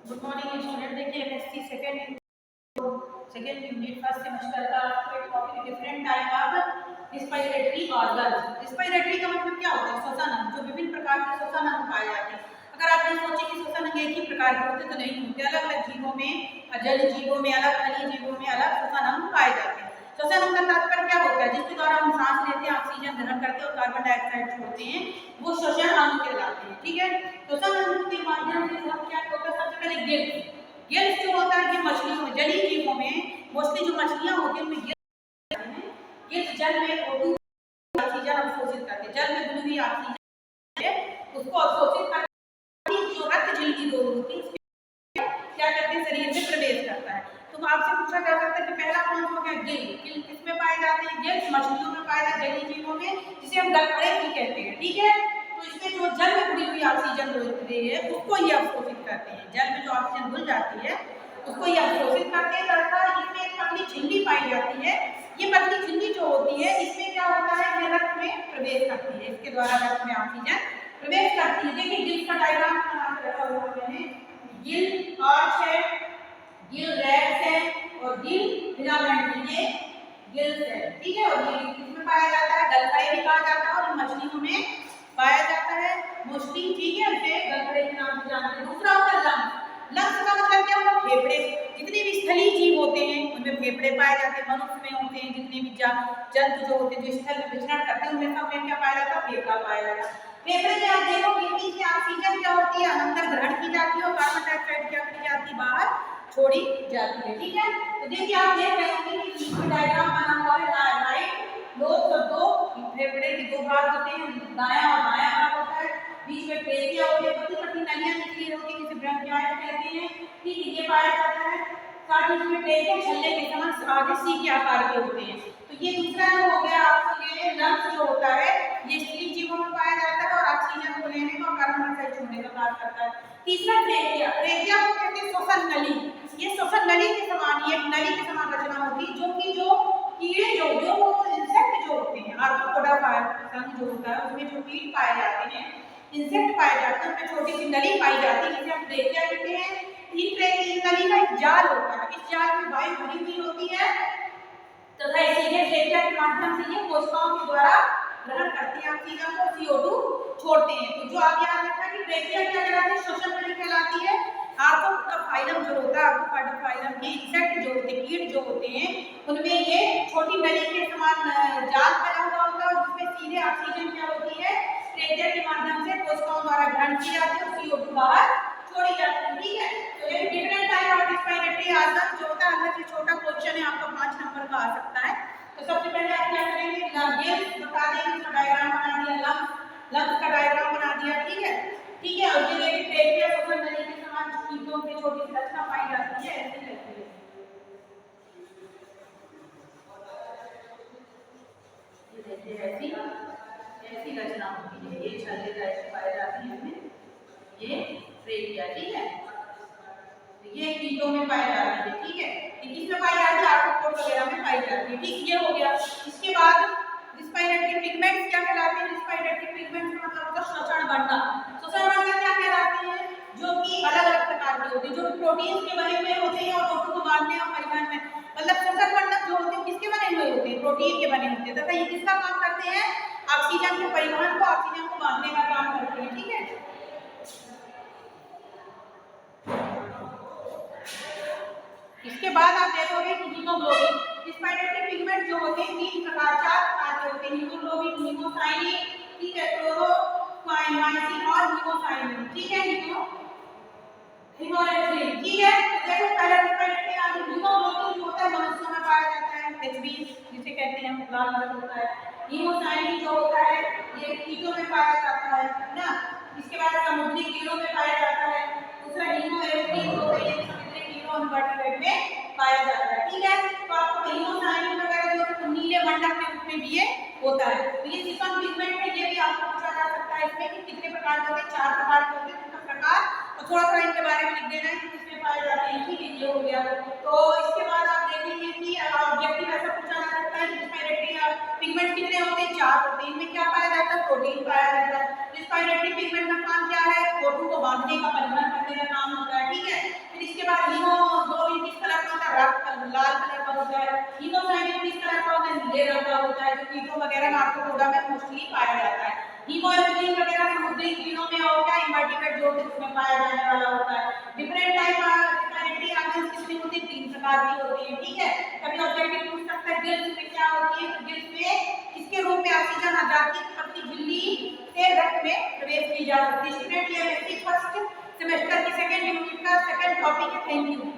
Good morning student. देखिए MSc second unit first semester का आपको एक topic different type of respiratory organs. Respiratory का मतलब क्या होता है? श्वसन अंग, जो विभिन्न प्रकार के श्वसन अंग पाए जाते हैं। अगर आप ये सोचें कि श्वसन अंग एक ही प्रकार के होते तो नहीं होते, अलग अलग जीवों में, जल जीवों में अलग, थली जीवों में अलग श्वसन अंग पाए जाते हैं। श्वसन अंग का तात्पर्य क्या होता है? जिसके द्वारा हम सांस लेते हैं, ऑक्सीजन ग्रहण करते हैं और कार्बन डाइऑक्साइड छोड़ते हैं, वो श्वसन अंग कहलाते हैं। ठीक है, श्वसन अंग के माध्यम से हम क्या होता है? सबसे पहले गिल्स। गिल्स जो होता है कि मछलियों में, जलीय जीवों में मोस्टली जो मछलियां होती हैं उनमें गिल्स जल में O2 ऑक्सीजन अवशोषित करते हैं। जल में घुली हुई ऑक्सीजन उसको अवशोषित करके जो रक्त झिल्ली रोग होती है क्या करते हैं? शरीर में प्रवेश करता है। तो आपसे पूछा जा सकता है कि पहला कौन सा हो गया? गिल। गिल किसमें पाए जाते हैं? गिल्स मछलियों में पाए जाते हैं, जलीय जीवों में, जिसे हम गलखड़े भी कहते हैं। ठीक है, तो इसमें जो जल में घुली हुई ऑक्सीजन होती है उसको ये अवशोषित करते हैं। जल में जो ऑक्सीजन घुल जाती है उसको ये अवशोषित करते हैं। तथा इसमें एक पतली झिल्ली पाई जाती है। ये पतली झिल्ली जो होती है इसमें क्या होता है? ये रक्त में प्रवेश करती है, इसके द्वारा रक्त में ऑक्सीजन प्रवेश करती है। देखिए गिल्स का डायग्राम बना के रखा हुआ है मैंने। गिल आर्च है, गिल रैक्स है और गिल फिलामेंट, ये गिल्स है। ठीक है, और ये किसमें पाया जाता है? गलखड़े भी कहा जाता है और मछलियों में पाया जाता है मोस्टली। ठीक है, इसे गलखड़े के नाम से जानते हैं। दूसरा होता है लंग्स। लंग्स का मतलब क्या होगा? फेफड़े। जितने भी स्थलीय जीव होते हैं उनमें फेफड़े पाए जाते हैं। मनुष्य में होते हैं, जितने भी जंतु जो होते हैं जो स्थल में विचरण करते हैं उनमें सब में क्या पाया जाता है? फेफड़ा पाया जाता है। फेफड़े में आप देखोगे कि इसमें ऑक्सीजन क्या होती है? अंदर ग्रहण की जाती है और कार्बन डाइऑक्साइड क्या की जाती है? बाहर छोड़ी जाती है। ठीक है, तो देखिए आप देख रहे होंगे कि बीच डायग्राम बना हुआ है। राइट लोग सब दो फेफड़े के दो भाग होते हैं, दायां और बायां भाग होता है। बीच में ट्रेकिया होती है, पतली पतली नलियां निकली होती है जिसे ब्रंकियाल्स कहते हैं। ठीक है, ये पाया जाता है। साथ ही इसमें ट्रेकिया छल्ले के समान आगे सी के आकार के होते हैं। तो ये दूसरा जो हो गया आपके लिए लंग्स जो होता है ये स्थलीय जीवों में पाया जाता है और ऑक्सीजन को लेने का और कार्बन डाइऑक्साइड छोड़ने का कार्य करता है। तीसरा ट्रेकिया। ट्रेकिया को कहते हैं श्वसन नली। ये श्वसन नली के समान, ये एक नली के समान रचना होती है जो कि जो कीड़े जो इंसेक्ट जो होते हैं, आर्थ्रोपोडा जो होता है उसमें जो कीट पाए जाते हैं, इंसेक्ट पाए जाते हैं, उसमें छोटी सी नली पाई जाती है जिसे हम ट्रेकिया कहते हैं। इस नली का एक जाल होता है, इस जाल में वायु भरी हुई होती है तथा इसीलिए ट्रेकिया के माध्यम से ये कोशिकाओं के द्वारा ग्रहण करते हैं ऑक्सीजन को, CO2 छोड़ते हैं। तो जो आप याद रखना कि ट्रेकिया क्या कहलाती है? श्वसन नली कहलाती है। आर्थ्रोपोडा जो होता है, आर्थ्रोपोडा के इंसेक्ट जो होते हैं, कीट जो होते हैं, उनमें ये छोटी नली के समान जाल बना हुआ होता है और जिसमें सीधे ऑक्सीजन क्या होती है? ट्रेकिया के माध्यम से कोशिकाओं द्वारा ग्रहण की जाती है और CO2 बाहर छोड़ी जाती है। ठीक है, तो ये different type of respiratory organ जो होता है, अंदर से छोटा क्वेश्चन है आपका 5 नंबर का आ सकता है। तो सबसे पहले आप क्या करेंगे? गिल्स बता देंगे, इसका डायग्राम बना दिया, लंग्स का डायग्राम बना दिया। ठीक है, ठीक है, और ये देखिए ट्रेकिया श्वसन नली के समान कीटों की छोटी सी रचना पाई जाती है, ऐसी लगती है। ये देखिए ऐसी ऐसी रचना होती है, ये छल्ले टाइप पाए जाते हैं इसमें, ये ट्रेकिया। ठीक है, ये कीटों में पाई जाती है। ठीक है, किसमें पाई जाती है? आर्थ्रोपोड वगैरह में पाई जाती है। ठीक, ये हो गया। इसके बाद रिस्पायरेटरी पिगमेंट्स क्या कहलाते हैं? रिस्पायरेटरी पिगमेंट्स का मतलब होता है श्वसन बंधन। श्वसन बंधन क्या कहलाते हैं? जो कि अलग अलग प्रकार के होते हैं, जो प्रोटीन के बने हुए होते हैं और O2 को बांधने और परिवहन में, मतलब श्वसन बंधन जो होते हैं किसके बने हुए होते हैं? प्रोटीन के बने होते हैं तथा ये किसका काम करते हैं? ऑक्सीजन के परिवहन को, ऑक्सीजन को बांधने का काम करते हैं। ठीक है, इसके बाद आप देखोगे कि हीमोग्लोबिन। रिस्पायरेटरी पिगमेंट जो होते हैं 3 प्रकार, 4 प्रकार के होते हैं। हीमोग्लोबिन, हीमोसाइनिन, ठीक है, क्लोरोमाइसिन और हीमोसाइनिन। ठीक है, हीमोरेथ्रिन। ठीक है, तो देखो पहले रिस्पायरेटरी ऑर्गन हीमोग्लोबिन जो होता है मनुष्यों में पाया जाता है, Hb जिसे कहते हैं, लाल रंग होता है। हीमोसाइनिन जो होता है ये कीटों में पाया जाता है ना। इसके बाद समुद्री कीड़ों में पाया जाता है। दूसरा हीमोरेथ्रिन जो है ये समुद्री कीड़ों और इनवर्टेब्रेट में पाया जाता है। ठीक है, तो आपको हीमोसाइनिन वगैरह जो नीले मंडल के रूप में भी ये होता है। तो ये सिफन पिगमेंट है, ये भी आपको पूछा जा सकता है इसमें कि कितने प्रकार के होते हैं? 4 प्रकार के होते हैं। कितना प्रकार और थोड़ा सा इनके बारे में लिख देना है कि किसमें पाए जाते हैं। ठीक है, ये हो गया। तो इसके बाद आप देखेंगे कि ऑब्जेक्टिव ऐसा पूछा जा सकता है कि रिस्पायरेटरी पिगमेंट कितने होते हैं? 4 होते हैं। इनमें क्या पाया जाता है? प्रोटीन पाया जाता है। रिस्पायरेटरी पिगमेंट का काम क्या है? O2 को को बांधने का परिवहन करने का काम होता है, ठीक है। फिर इसके बाद हीमोग्लोबिन किस कलर का होता है, लाल कलर का होता है। हीमोग्लोबिन किस कलर का होता है, नीले रंग का होता है, जो कीटों वगैरह में आर्थ्रोपोडा में मोस्टली पाया जाता है। हीमोग्लोबिन वगैरह समुद्री कीटों में होता है, इनवर्टिब्रेट जो उसमें पाया जाने वाला होता है। डिफरेंट टाइप रेस्पिरेटरी ऑर्गन्स कितने होते हैं, 3 प्रकार की होती है, ठीक है। कभी ऑब्जेक्टिव पूछ सकता है गिल्स में क्या होती है, तो गिल्स में किसके रूप में ऑक्सीजन आजादी पतली झिल्ली से रक्त में प्रवेश की जा सकती है। स्टूडेंट ये फर्स्ट सेमेस्टर की सेकंड यूनिट का सेकंड टॉपिक है। Thank you.